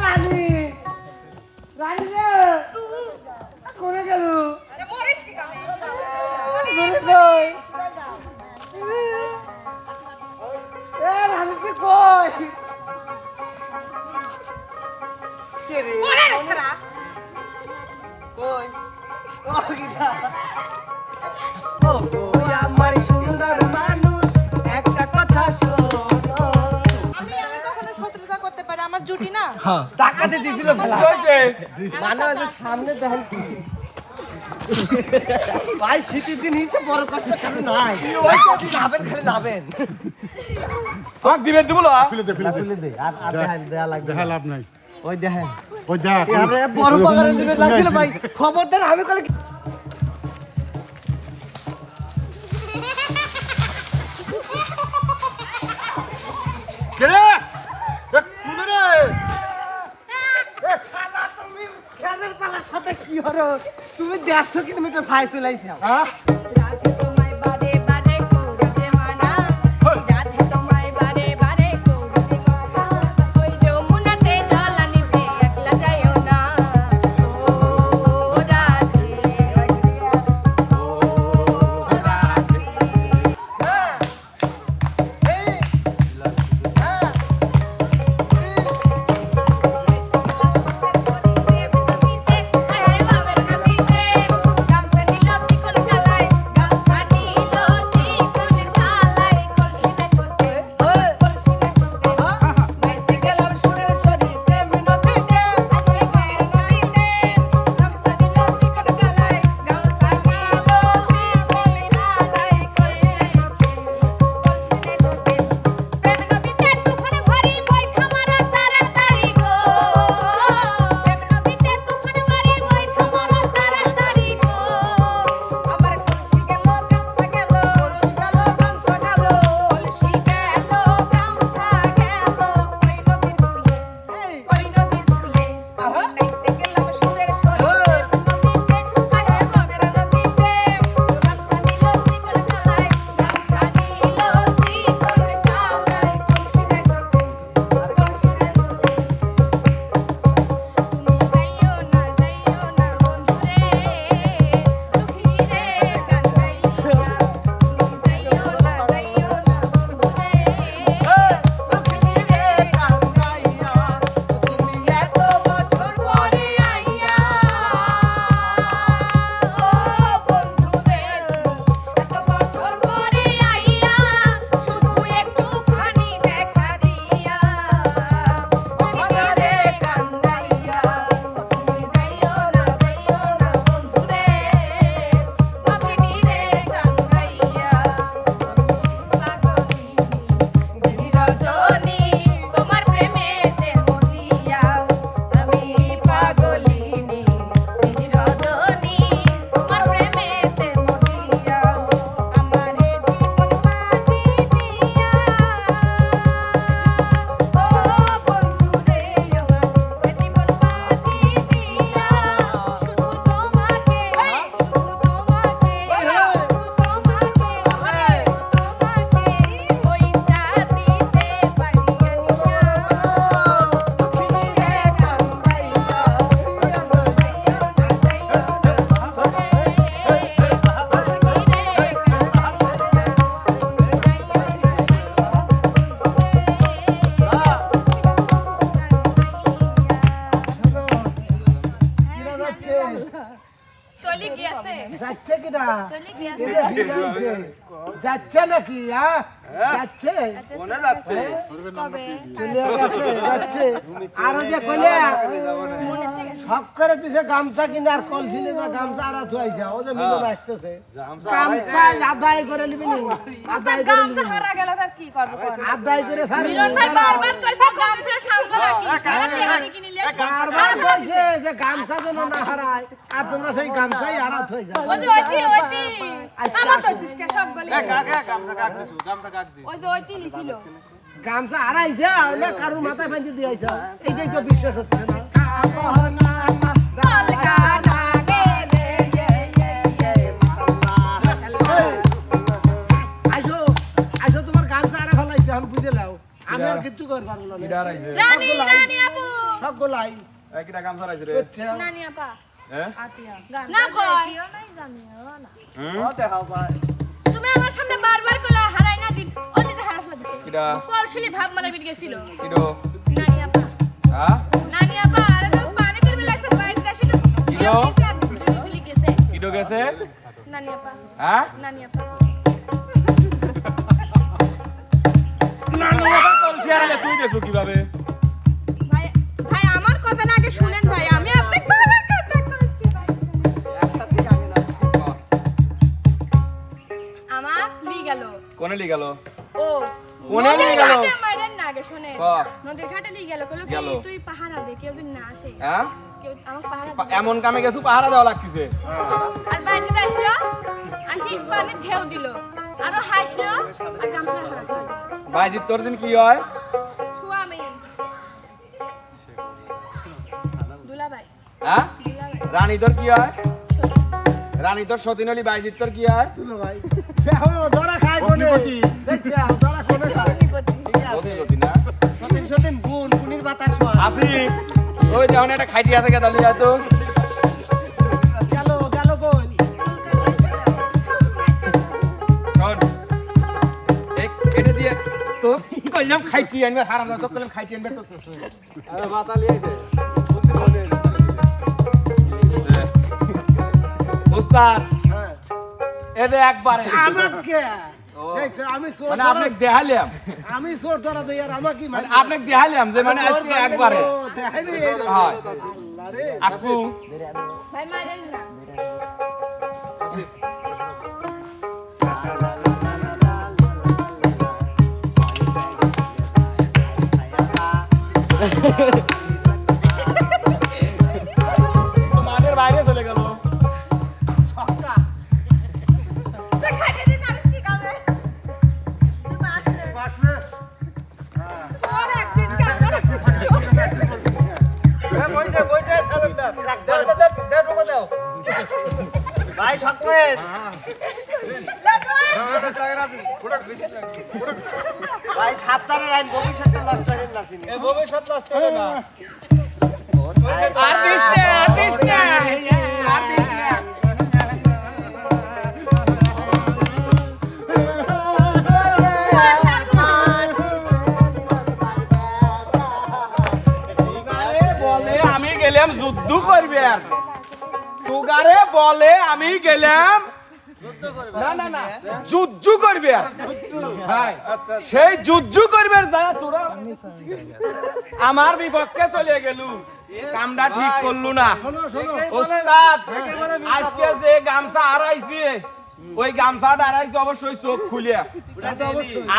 রানী রানী রে কোনে গেল মরিস কি কামে কই রানী কি কই কে রে ওরে রেখরা কই কইটা ও আমার সুন্দর মানুষ একটা কথা শোনো আমি কখনো শত্রুতা করতে পারি আমার জুটি না টাকাতে দিছিল ফেলা মানে ওই যে সামনে দেখেন ভাই শীতের দিন হিসে বড় কষ্ট কারণ নাই ওই যদি যাবেন খালি যাবেন ফাঁক দিবেন দিব না খুলে দে আর দেখেন দেয়া লাগবে দেখা লাভ নাই ওই দেখেন ওই দেখ আমরা বড় পাকারে দিবে লাগছিল ভাই খবরদার আমি কলে কে রে কোন রে এ শালা তুমি খেলের পালার সাথে কি হলো তুমি 150 কিলোমিটার ফাই চলাইছো হ্যাঁ রাধে তোমায় বারে বারে করছে মানা রাধে তোমায় বারে বারে করছে মানা ওই যমুনাতে জল আনিতে একলা যাইও না ও রাধে ও রাধে আয় বাবার নদীতে গামছা নিল চিকন কালাই গামছা নিল চিকন কালাই কলসিনে করতে নাইতে গেলাম সুরের শরীর প্রেম নদীতে আজকে মায়ের নদীতে গামছা নিল চিকন কালাই গামছা নিল চিকন কালাই কলসিনে করতে প্রেম নদীতে তুফান ভরি বৈঠা মারো তাড়াতাড়ি গো প্রেম নদীতে তুফান ভরি বৈঠা মারো তাড়াতাড়ি গো আমার কলসি গেল গামছা গেল কলসি গেল গামছা গেল ওই নদীর কূলে নাইতে গেলাম সুরের শরীরে নদীতে আহে বাবের নদীতে গামছা নিল চিকন কালাই গামছা নিল চিকন কালাই কলসিনে করতে তুমি যাইও না বন্ধুরে দুঃখী রে গান গাইয়া তুমি যাইও না বন্ধুরে দুঃখী রে গান গাইয়া তুমি এত বছর পরে আইয়া ও বন্ধুরে এত বছর পরে আইয়া শুধু একটুখানি দেখা দিয়া অভিনীরে গান গাইয়া তুমি যাইও না বন্ধুরে অভিনীরে গান গাইয়া পাগলিনী রজনী তোমার প্রেমেতে মজিয়া আমি পাগলিনী রজনী তোমার প্রেমেতে মজিয়া আমারে জীবন মাটি দিয়া ও বন্ধুরে আমার জীবন মাটি দিয়া শুধু তোমাকে ওই জাতিতে পারিয়া নিয়া কিরা যাচ্ছে চলে গিয়েছে যাচ্ছে কিরা চলে গিয়েছে এরে ভিজাইছে যাচ্ছে নাকি যাচ্ছে কোনে যাচ্ছে চলে গেছে যাচ্ছে আর ওই যে কইলে শখ করে দিছে গামছা কিনে আর কলসিনে যা গামছা আর থুইছে ও যে মিলন আসতেছে গামছা আদায় করে নিবি নি আদায় করে গামছা হারা গেল তার কি করব আদায় করে সারি মিলন ভাই বারবার কইছে গামছা সামনে রাখিস তাহলে টেহানি কিনিলে বারবার বলছে যে গামছা যেন না হারায় আর তোমরা সেই গামছাই হারাত হয়ে যাও ওই যে ওইটি আমার তো দিসকে সব বলি গামছা কাক দিছু গামছা কাক দি ওই যে ওইটি লিখিল গামছা হারাইছে না কারুর মাথায় ফেঞ্চে দিয়েছে এইটাই তো বিশ্বাস হচ্ছে না আইসো আইসো তোমার গামছা হারা ফেলাইছে আমি বুঝে নাও আমি আর কিচ্ছু করতে পারবো না রানী রানী আপু সব সব গোলাই কিটা গামছা রাইছে রে বুঝছো? নানি আপা হ্যাঁ না কয় তুমি আমার সামনে বারবার কইলা হারাই না দিন ওলি যে হারা লাগছে কিটা কলসিলি ভাব মারা বিট গেছিল কিডো নানি আপা হ্যাঁ নানি আপা আরে তো পানি দিবি লাগছে বাইরে দাসি তো কিলো? ভুলি গেছে কিডো গেছে নানি আপা হ্যাঁ নানি আপা না না আবার কলসি আরে তুই দেখলো কিভাবে ভাই ভাই আমার কথাটা আগে শুনেন ভাই আমি আপনাকে বারবার কথা কইছি আমার লি গেল কোনে লি গেল ও কোনে নিয়ে গেল? মাইরেন না আগে শুনে ক। নদীর ঘাটে নিয়ে গেল কইলো কি গেল। তুই পাহারা দে কেউ যদি না আসে হ্যাঁ কেউ আমাকে পাহারা দে। এমন কামে গেছু পাহারা দেওয়া লাগতেছে আর বাইজিতে আসলো আসি পানি ঢেউ দিল আরো হাসলো আর গামছা হারা দিল বাইজিত তোর দিন কি হয় শুয়া মেন দুলাভাই হ্যাঁ দুলাভাই রানী তোর কি হয় রানী তোর সতীন হলি বাইজিত তোর কি হয় তুলো ভাই দেখো ধরা খায় কোনে অগ্নিপতি। দেখছো ধরা কোনে খায় অগ্নিপতি না সতীন বুনির বাতাস হয় আসি ওই যেমন একটা খাইটি আছে কে দালি তো গেল গেল কই শোন এই কেটে দিয়ে তো কইলাম খাইটি আনবে হারাম তো কইলাম খাইটি আনবে তো আরে মাথা লিয়েছে উস্তাদ হ্যাঁ এদে একবারে আমাকে দেখছো আমি চোর মানে ধরা- আপনাকে দেখালাম আমি চোর ধরা দেই আর আমাকে মানে আপনাকে দেখালাম যে মানে আজকে একবারে দেখাইনি হয় আল্লাহ রে আসবো ভাই মাইরেন না মাঠের বাইরে চলে গেল তো খাইতে দিন আর কি খাবে তোর একদিন কেমন ভাই শক্ত হয়ে ভাই সাবধানে রাইন ভবিষ্যৎটা নষ্ট হয়ে না তিনি ভবিষ্যৎ নষ্ট হবে না আর দিস না আর দিস না আর দিস না তুগারে বলে আমি গেলাম যুদ্ধ করবে আর তুগারে বলে আমি গেলাম না না না যুদ্ধ করবে আর ভাই সেই যুদ্ধ করবে আর যা তোরা আমার বিপক্ষে চলে গেলু কামটা ঠিক করলু না ওস্তাদ আজকে যে গামছা হারাইছে ওই গামছাটা হারাইছে অবশ্যই চোখ খুলে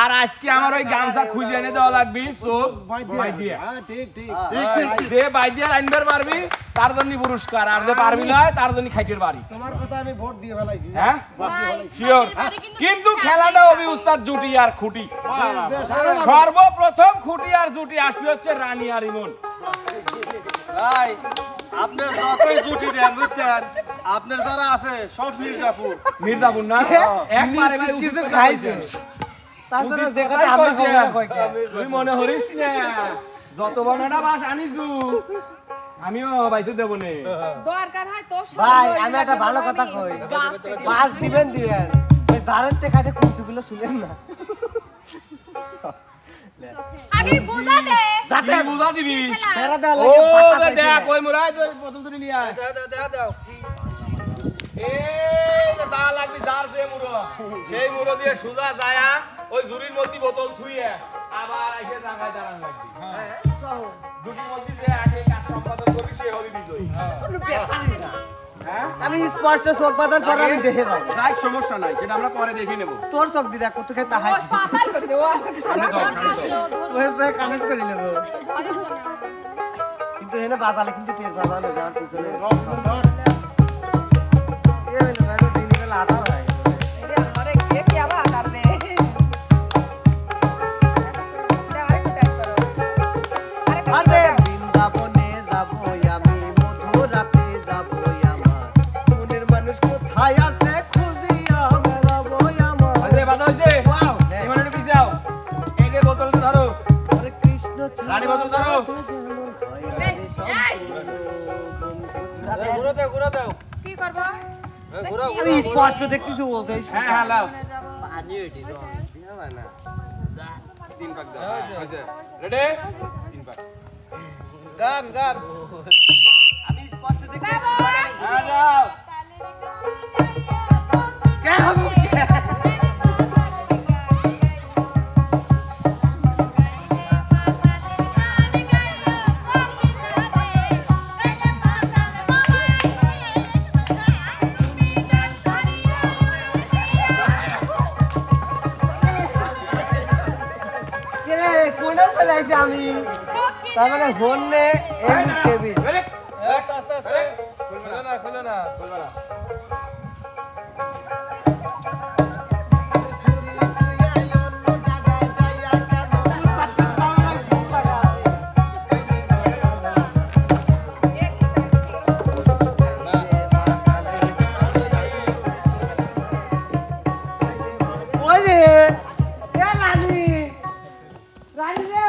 আর আজকে আমার ওই গামছা খুঁজে এনে দেওয়া লাগবে চোখ বাই দিয়ে ঠিক ঠিক যে বাই দিয়ে আনবার পারবি তার জন্য পুরস্কার আর যে পারবি না তার জন্য খাইটের বাড়ি তোমার কথা আমি ভোট দিয়ে ফেলাইছি হ্যাঁ শিওর কিন্তু খেলাটা হবে উস্তাদ জুটি আর খুঁটি সর্বপ্রথম খুঁটি আর জুটি আসবে হচ্ছে রানী আর ইমন ভাই আপনার যতই জুটি দেন বুঝছেন আপনার যারা আছে সব মির্জাপুর মির্জাপুর না একবারে ভাই কিছু খাইছে তাছাড়া যেখানে আমরা খাবো না কয়টা তুই মনে হরিস না যত বড়টা বাস আনিছু আমিও বাইতে দেব নে দরকার হয় তোর সাথে ভাই ওই আমি একটা ভালো কথা কই গাছ কেটে পাঁচ দিবেন ওই দাঁড়াতে কাটে কুচুগুলো শুনেন না আগে বুঝা দে যাতে বুঝা দিবি ফেরা দেওয়া ও লাগে দেখ ওই মুরাই তুই প্রথম তুই নিয়ে আয় দাও এই যে দা লাগবি যার যে মুরো সেই মুরো দিয়ে সুজা যায়া ওই ঝুড়ির মধ্যে বোতল থুইয়ে আবার এসে জায়গায় দাঁড়ান লাগবি ঝুড়ির মধ্যে যে আগে কাজ সম্পাদন করবি সে হবি বিজয়ী হ্যাঁ আমি স্পষ্ট চোখ বাঁধার পর আমি দেখে পাবো রাইট সমস্যা নাই সেটা আমরা পরে দেখে নেব তোর চোখ দি দেখ কত খাই তাহাই পাতাল করে দেবো সোহে কানেক্ট করে নেব কিন্তু এনে বাজালে কিন্তু টের পাবা না যাওয়ার পিছনে এ হইলো ভাই দিনে বেলা আধার হয় রে আমারে কে কি আবার আদার রে এটা আরেকটু টাইপ করো আরেকটু আরে বৃন্দাবনে যাবো আমি মধুরাতে যাবো আমার মনের মানুষ কোথায় আছে খুঁজিয়া বেড়াবো আমার আরে বাধা হইছে ওয়াও এমন একটু পিছাও এই যে বোতলটা ধরো আরে কৃষ্ণ রানী বোতল ধরো ছাড়া ঘুরা দাও কি করবা ঘুরা আরে স্পষ্ট দেখতেছি ও যাই হ্যাঁ হ্যাঁ লাও পানি ওইটি তো বিনা যায় না 3 পাক দাও হইছে রেডি 3 পাক গান গান আমি স্পষ্ট দেখতেছি হ্যাঁ যাও কে হবো কে রে কোনে চলে আইছি আমি তার মানে ফোন নে এই টেবিল রেডি আস্তে আস্তে আস্তে খুলো না ওরে এ রানী রানী রে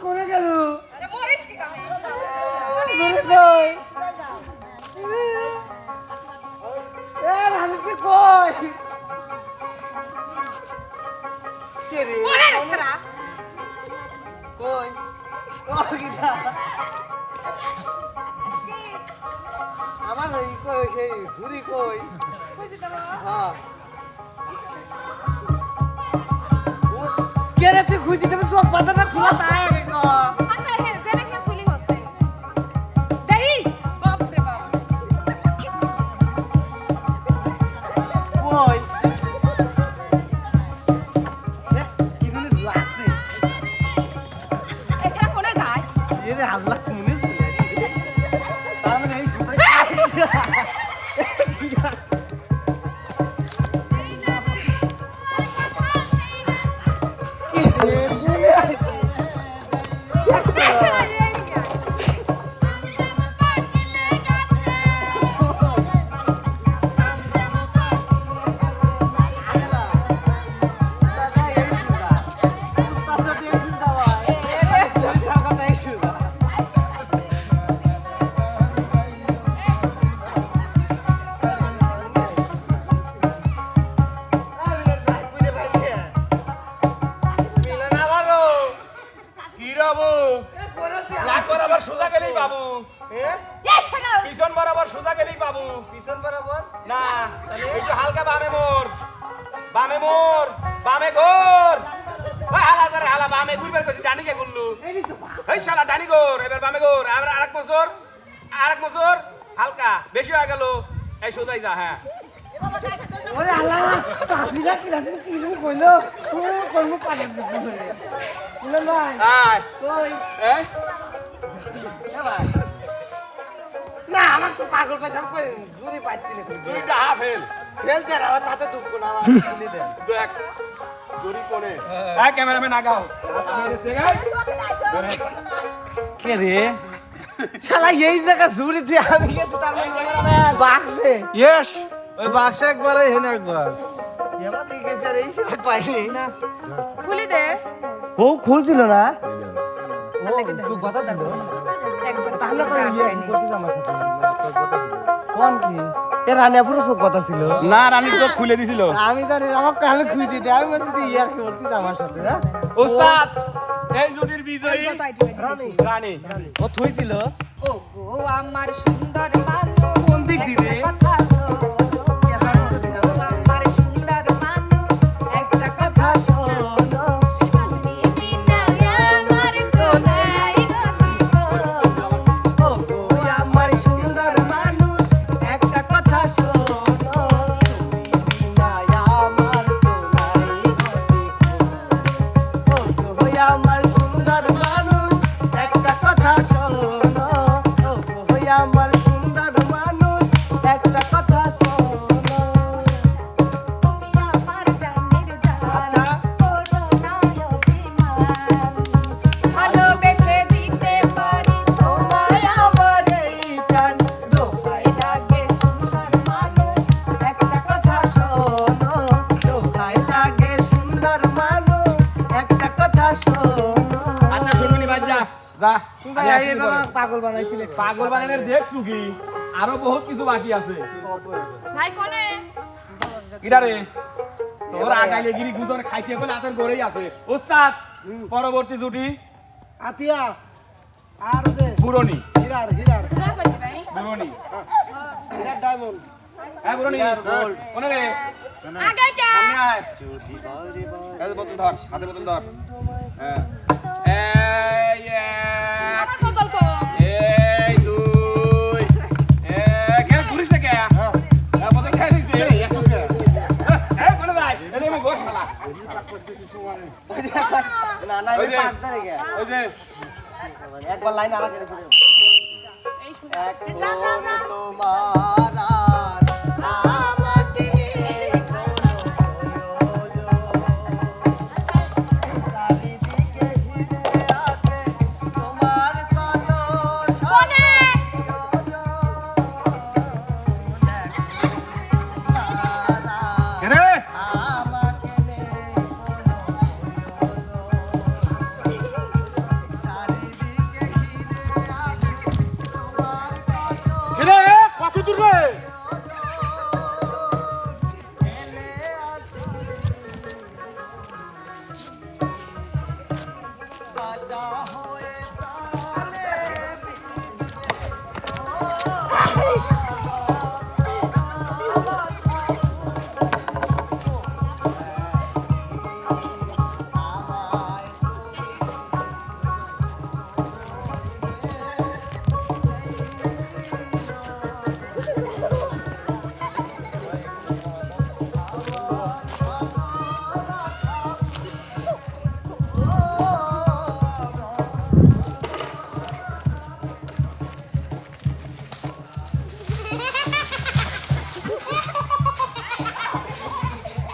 কোনে গেল মরিস কি কাম দূরে কই এ রানী কি কই কে রে ওরে রাখরা কই ও গিটা আমার ওই কই সেই ঘুরি কই হ্যাঁ কে রে তুই খুঁজি দেবে চোখ বাঁধা না খোলা তাই আগে ক আচ্ছা হে জেনে কি খুলি হচ্ছে দেহি বাপ রে বাপ কই কি গুলো লাগছে এখানে কোনে যায় এ রে আল্লাহ মনে ছিল তার মানে এই সময় কি বাবু লাগ বরাবর সোজা গেলেই বাবু পিছন বরাবর সোজা গেলেই বাবু পিছন বরাবর না একটু হালকা বামে মোর বামে ঘোর ওই হালা করে হালা বামে ঘুরবার কইছি ডানি কে গুল্লু এই শালা ডানি ঘোর এবার বামে ঘোর আবার আরেক মোচর হালকা বেশি হয়ে গেল এই সোজাই যা হ্যাঁ ওরে আল্লাহ কাফিরা কি রাতে কি তুমি কইলো ও কর্ম পারে দিতে বলে বলে ভাই আয় কই এই এ ভাই না আমার তো পাগল পাইতাম কই জুরি পাচ্ছি না দুইটা হাফ হেল খেলতে না আমার তাতে দুঃখ না আমার তুলি দেন দেখ জুরি করে এই ক্যামেরাম্যান আগাও কে রে শালা এই জায়গা জুরি দিয়ে আমি গেছি তার মানে বাক্সে ইয়েস ওই বাক্সে একবার এখানে একবার এবার তুই গেছে রে এই সাথে পাইনি খুলি দে ও খুলছিল না ও চুপ কথা ছিল একবার তাহলে কই ইয়ে করছিস আমার সাথে কোন কি এ রানিয়াপুর চোখ কথা ছিল না রানীর চোখ খুলে দিছিল আমি জানি আমার কানে খুঁজি দে আমি বলছি তুই ইয়ার কি করছিস আমার সাথে হ্যাঁ ওস্তাদ এই জুটির বিজয়ী রানী ও থুইছিল ও গো আমার সুন্দর মানুষ কোন দিক দিয়ে কথা শোনো আমার সুন্দর মানুষ একটা কথা শোনো তুমি বিনা আমার তো নাই ও গো আমার সুন্দর মানুষ একটা কথা শোনো তুমি বিনা আমার তো নাই ও গো আমার সুন্দর মানুষ একটা কথা শোনো ও গো আমার সুন্দর মানুষ একটা পাগল বানাইছিলে পাগল বানানোর দেখছু কি আরো বহুত কিছু বাকি আছে ভাই কোনে কিরা রে তোর আগাইলে গিরি গুজন খাইতে গেলে হাতের গড়েই আছে ওস্তাদ পরবর্তী জুটি আতিয়া আর যে বুড়নি হিরার না কইছি ভাই বুড়নি হিরার ডায়মন্ড হ্যাঁ বুড়নি কোনে রে আগে কে এই বোতল ধর হাতে বোতল ধর হ্যাঁ এই এক আমার বদল কো এই দুই কেন ঘুরিস না কে বোতল খাই দিছে কোনে ভাই এই আমি গোশ খালা না না ওই এই যে পাঁচজনে গে ওই যে একবার লাইন আলাদা করে দিও এই শুন এক তোমার আর আমাকে চারিদিকে ঘিরে আছে তোমার কত কোনে কেরে আমাকে নেই চারিদিকে ঘিরে আছে তোমার কত কেরে কত দূর রে বাজা হয়ে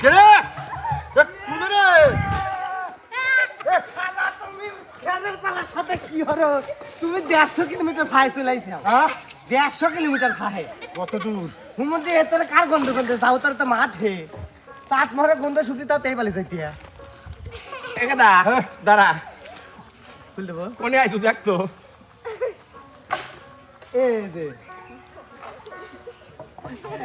কেরে কোন রে সাথে কি হলো তুমি 150 কিলোমিটার ফাই চলাইছো হ্যাঁ 150 কিলোমিটার ফাই কত দূর হুমন্দি এতরে কার গন্ধ গন্ধ যাও তার তো মাঠে তাত মরে গন্ধ শুকি তাও তেই পালি যাইতিয়া একাদা দাঁড়া খুল দেবো কোনে আইছো দেখ তো এই যে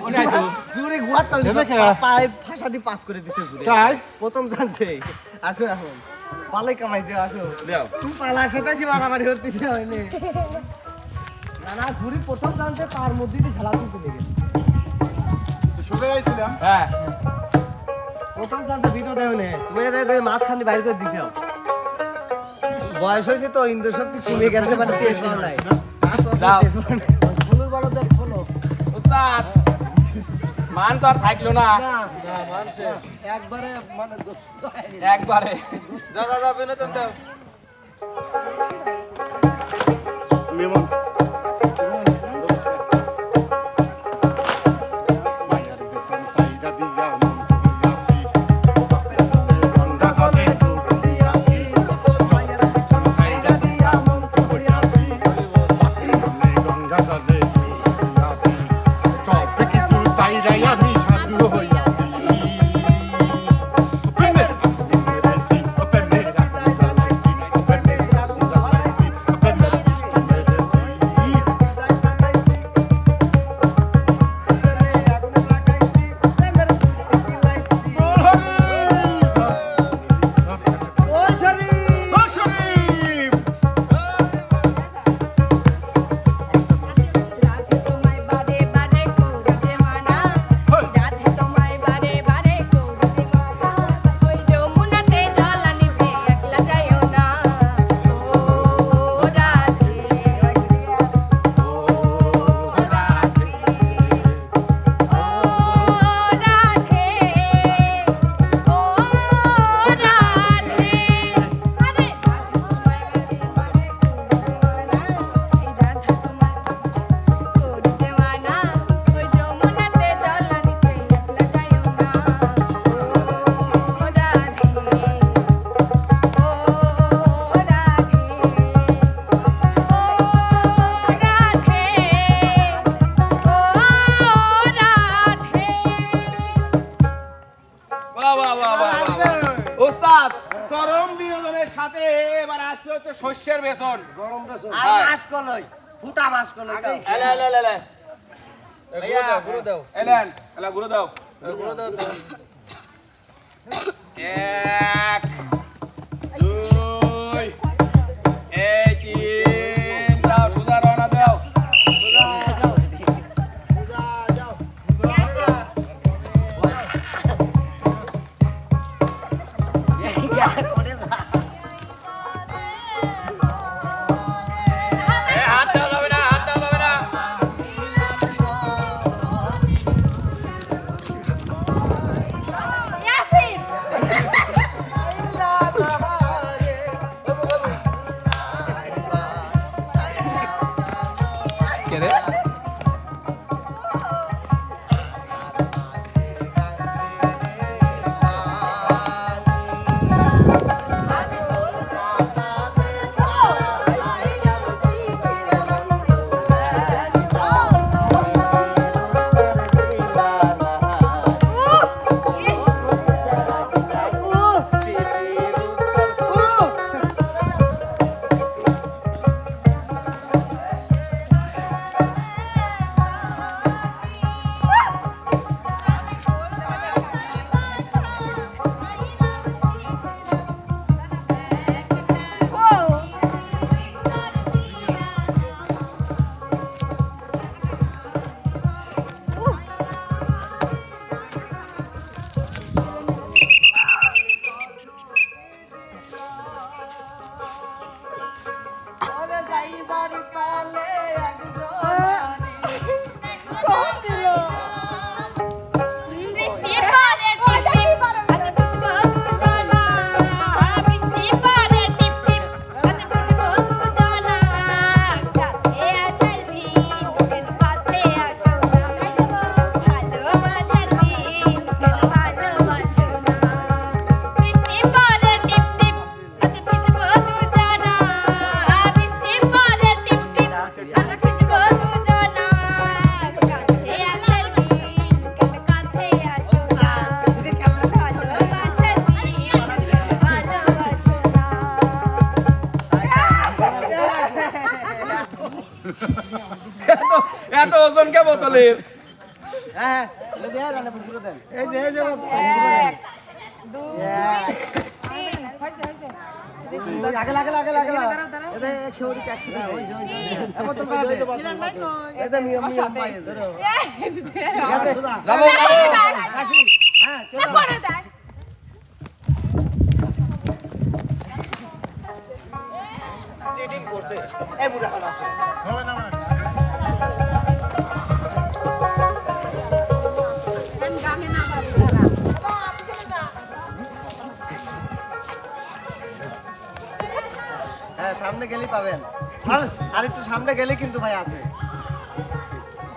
কোনে আইছো জুরে গুয়ার তাল এ দেখে। পাই ফাঁসা দি পাস করে দিছে জুরে তাই প্রথম জানছে আসো এখন পালাই কামাইছে আসো দেও তুমি পালার সাথে সে মারামারি হতেছে হয়নি না না ঘুরি প্রথম জানছে তার মধ্যেই তো খেলা শুরু করে গেছে সোজা যাইছিলাম হ্যাঁ প্রথম জানতে ভিডিও দেও নে তুমি এদের মাছ খান্দি বাইর করে দিছো বয়স হয়েছে তো ইন্দ্র শক্তি কমে গেছে মানে টেস্ট নাই যাও ফুলুর বড় দেখ ফলো ওস্তাদ মান তো আর থাকলো না একবারে মানে একবারে যা যা যা বিনোদন দাও মেমন মায়ার বেসন সাইডা দিয়া মন করিয়াছি গঙ্গা জলে ডুব দিয়াছি মায়ার বেসন সাইডা দিয়া মন করিয়াছি গঙ্গা জলে ডুব দিয়াছি সব কিছু সাইডাই আমি সাধু হইয়াছি ওপেন মেরা হচ্ছে শস্যের বেসন। গরম বেসন আর মাছ কলই ফুটা মাছ কলই দাও। এলে এলে এলে এলে ভাইয়া গুরু দাও এলেন এলা গুঁড়ো দাও। গুরু দাও তো। 1 2 এই 3 দাও সুদা রওনা দাও। হাত দেওয়া যাবে না, হাত দেওয়া যাবে না। ইয়াসিন কে রে? বৃষ্টি পড়ে টিপ টিপ আজ ভিজবো দুজনা বৃষ্টি পড়ে টিপ টিপ আজ ভিজবো দুজনা কাছে আসার দিন কেন কাছে আসো না ভালোবাসার দিন কেন ভালোবাসো না বৃষ্টি পড়ে টিপ টিপ আজ ভিজবো দুজনা বৃষ্টি পড়ে টিপ টিপ আজ ভিজবো দুজনা কাছে আসার দিন কেন কাছে আসো না ভালোবাসার দিন ভালোবাসো এত ওজন কে বোতলের? হ্যাঁ এই যে রান্না পুরো দেন। এই যে না 1 2 3 হইছে হইছে লাগে লাগে লাগে লাগে এটা খেউরি কাটছে না ওই এখন তো করে দে মিলন ভাই কই? এটা নিয়ম নিয়ম পাই ধরো যাবো যাবো। হ্যাঁ চলো পড়ে দেয় চিটিং করছে এই বুড়া খারাপ হ্যাঁ সামনে গেলেই পাবেন আর একটু সামনে গেলে কিন্তু ভাই আছে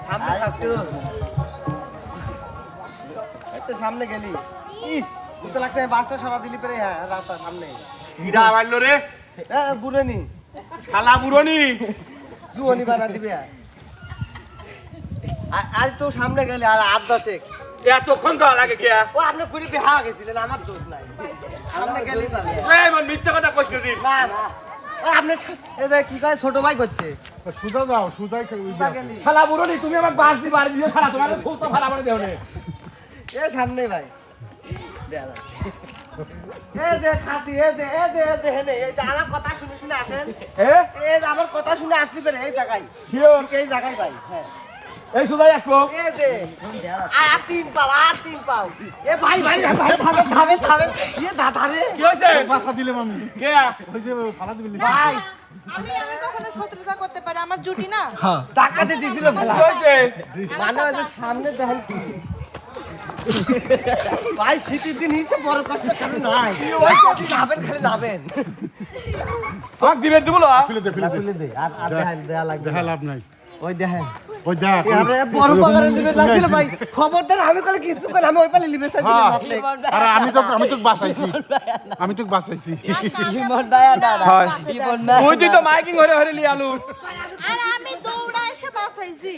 সামনে একটু একটু সামনে গেলি ইস বুঝতে লাগতে বাসটা সরা দিলি পরে হ্যাঁ রাস্তা সামনে কিডা মারলো রে? হ্যাঁ বুড়ে নি শালা বুড়নি। জুয়নি বানা দিবে আর একটু সামনে গেলে আর 8-10 এতক্ষণ তো লাগে কে? ও আপনি ঘুরে বেহা গেছিলেন আমার দোষ নাই সামনে গেলেই পাবেন এই মন মিথ্যা কথা কইছ দিন। না না ও আপনি এই যে কি কয় ছোট ভাই করছে সুদা যাও সুদাই গেলি শালা বুড়নি তুমি আমাকে বাস দি বাড়ি দিও শালা তোমার খুব তো ভাড়া করে দেও নে। এ সামনে ভাই এই যে খাতি এই যে হেনে এই যে আমার কথা শুনে শুনে আসেন এ এই যে আমার কথা শুনে আসলি পেরে এই জায়গায় শিওর এই জায়গায় ভাই হ্যাঁ এই সুদাই আসবো। এই যে আর 3 পাও এ ভাই ভাই ভাই থামেন এ দাদা রে কি হইছে? বাসা দিলে মামি কে? হইছে ফালা দিবি ভাই আমি কখনো শত্রুতা করতে পারি আমার জুটি না ডাকাতে দিছিল ফেলা কি হইছে? মানে ওই যে সামনে দেখেন কি ভাই শীতের দিন হিসে বড় কষ্ট কেন নাই নাবেন খালি নাবেন ফাক দিবে দিবলো। ফেলে দে খুলে দে আর দেখেন দেয়া লাগবে দেখা লাভ নাই ওই দেখেন ওই দেখ আমরা বড় পাগারে দিবে লাগছিল ভাই খবরদার আমি কলে কিছু করে আমি ওই পালে লিবে চাইছিলাম হ্যাঁ আপনি আরে আমি তো বাঁচাইছি হয় তুই তুই তো মাইকিং হরে হরে লি আলু। আর আমি দৌড়া এসে বাঁচাইছি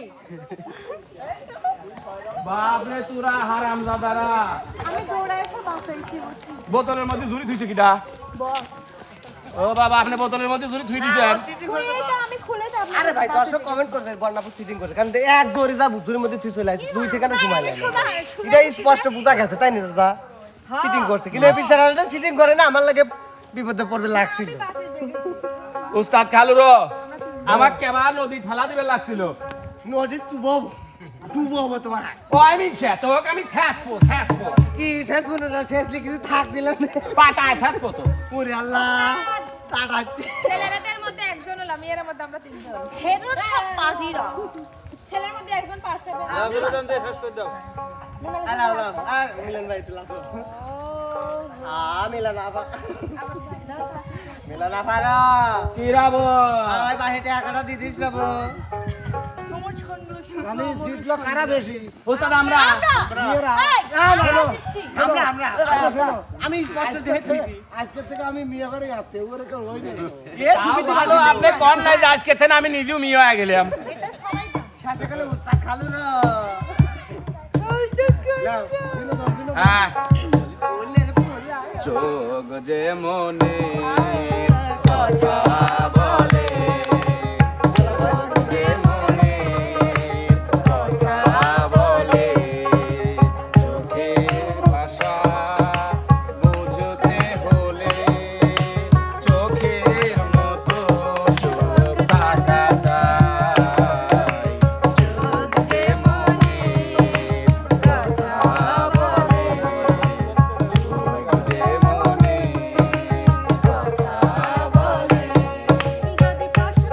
বাপ রে তুরা হারামজাদারা। আমি দৌড়া এসে বাঁচাইছি বোতলের মধ্যে ঝুরি থুইছে কিটা? বস ও বাবা আপনি বোতলের মধ্যে ধুই দিছেন খুলে দাও, আমি খুলে দেব। আরে ভাই দর্শক কমেন্ট করছে বন্যাপুর চিটিং করে কারণ এক দৌড়ে যা বুদ্ধুরের মধ্যে তুই চলে আসছিস 2 থেকে না সময় লাগে এটা স্পষ্ট বোঝা গেছে তাই না দাদা চিটিং করছে কিন্তু এই বিচারাটা চিটিং করে না আমার লাগে বিপদে পড়বে লাগছিল উস্তাদ খালুরো আমার কেবা নদী ফেলা দিবে লাগছিল নদী ডুবো হবে তোমার ও আমি তোকে আমি শেষবো কি শেষ মনে না শেষ লিখেছি থাকবি না পাটায় শেষবো তো ওরে আল্লাহ টাটাচ্ছি ছেলেদের মধ্যে একজন হলো মেয়ের মধ্যে আমরা তিনজন হেরুর সব পার্টিরা। ছেলের মধ্যে একজন পাস পাবে বিনোদন দিয়ে শেষ করে দাও মিলন ভাই তুই লাসো মিলন আবা মিলন আবারা কি রাবো আয় বাহিতে একাটা দিয়ে দিস রাবো তোমার ছন্দ তাহলে জিতলো কারা বেশি উস্তাদ আমরা মেয়েরা শোনো, আমি স্পষ্ট দেখে তুইছি আজকে থেকে আমি মেয়ে করে যাচ্ছে ওরে কেউ হই না এ সুবিধা ভালো আপনি কোন নাই যে আজকে থেকে আমি নিজেও মিয়া হয়ে গেলাম শাসে গেলে উস্তাদ খালু না হ্যাঁ বললে রে বললে যোগ যে মনে কথা বলে যে মনে কথা বলে চোখের ভাষা বুঝতে হলে চোখের মতো চোখ থাকা চাই যোগ যে মনে কথা বলে যোগ যে মনে কথা বলে যদি প্রশ্ন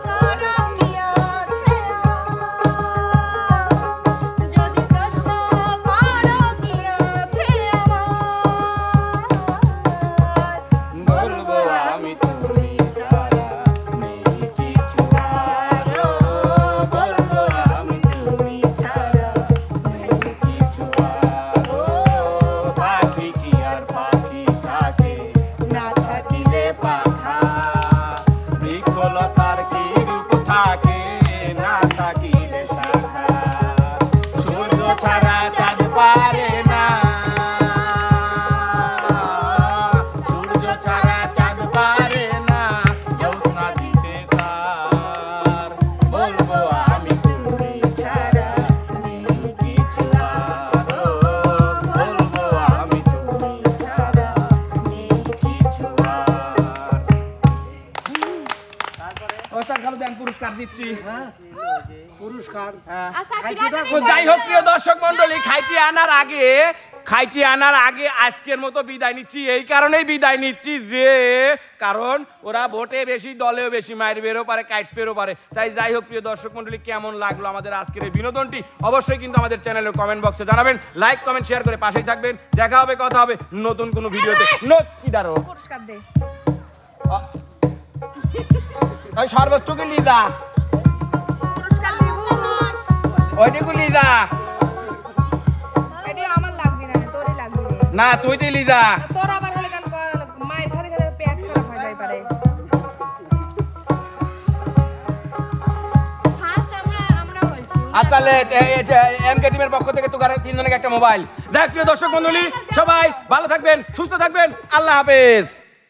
করো কি আছে যদি প্রশ্ন করো কি আছে বলবো আমি তুমি ছাড়া নেই কিছু আরো বলবো আমি তুমি ছাড়া নেই কিছু আরো পাখি কি আর পাখি থাকে না থাকিলে পাখা বৃক্ষলতার কি রূপ থাকে না থাকিলে শাখা সূর্য ছাড়া চাঁদ পারে না সূর্য ছাড়া চাঁদ পারে না জ্যোৎস্না দিতে তার বলবো আমি তুমি ছাড়া নেই কিছু আরো বলবো আমি তুমি ছাড়া নেই কিছু আর ওস্তাদ খালু দেন পুরস্কার দিচ্ছি পুরস্কার আচ্ছা তো যাই হোক প্রিয় দর্শক মন্ডলী খাইটি আনার আগে আজকের মতো বিদায় নিচ্ছি এই কারণেই বিদায় নিচ্ছি যে কারণ ওরা ভোটে বেশি দলেও বেশি মায়ের বেরো পারে কাটপেরও পারে তাই যাই হোক প্রিয় দর্শক মন্ডলী কেমন লাগলো আমাদের আজকের এই বিনোদনটি অবশ্যই কিন্তু আমাদের চ্যানেলের কমেন্ট বক্সে জানাবেন লাইক কমেন্ট শেয়ার করে পাশেই থাকবেন দেখা হবে কথা হবে নতুন কোনো ভিডিওতে কি দাঁড়ো পুরস্কার দে ওই সর্বোচ্চ কি লিদা পুরস্কার দিব ওইটুকু লিদা এটা আমার লাগবে না তোরই লাগবে রে না তুই তো লিদা তোর আবার হলে কান মায়ের খাতে খাতে পেট খারাপ হয়ে যায় পারে ফার্স্ট আমরা হইছি আচ্ছা এমকে টিমের পক্ষ থেকে তোকার তিনজনকে একটা মোবাইল দেখ প্রিয় দর্শক মন্ডলী সবাই ভালো থাকবেন সুস্থ থাকবেন আল্লাহ হাফেজ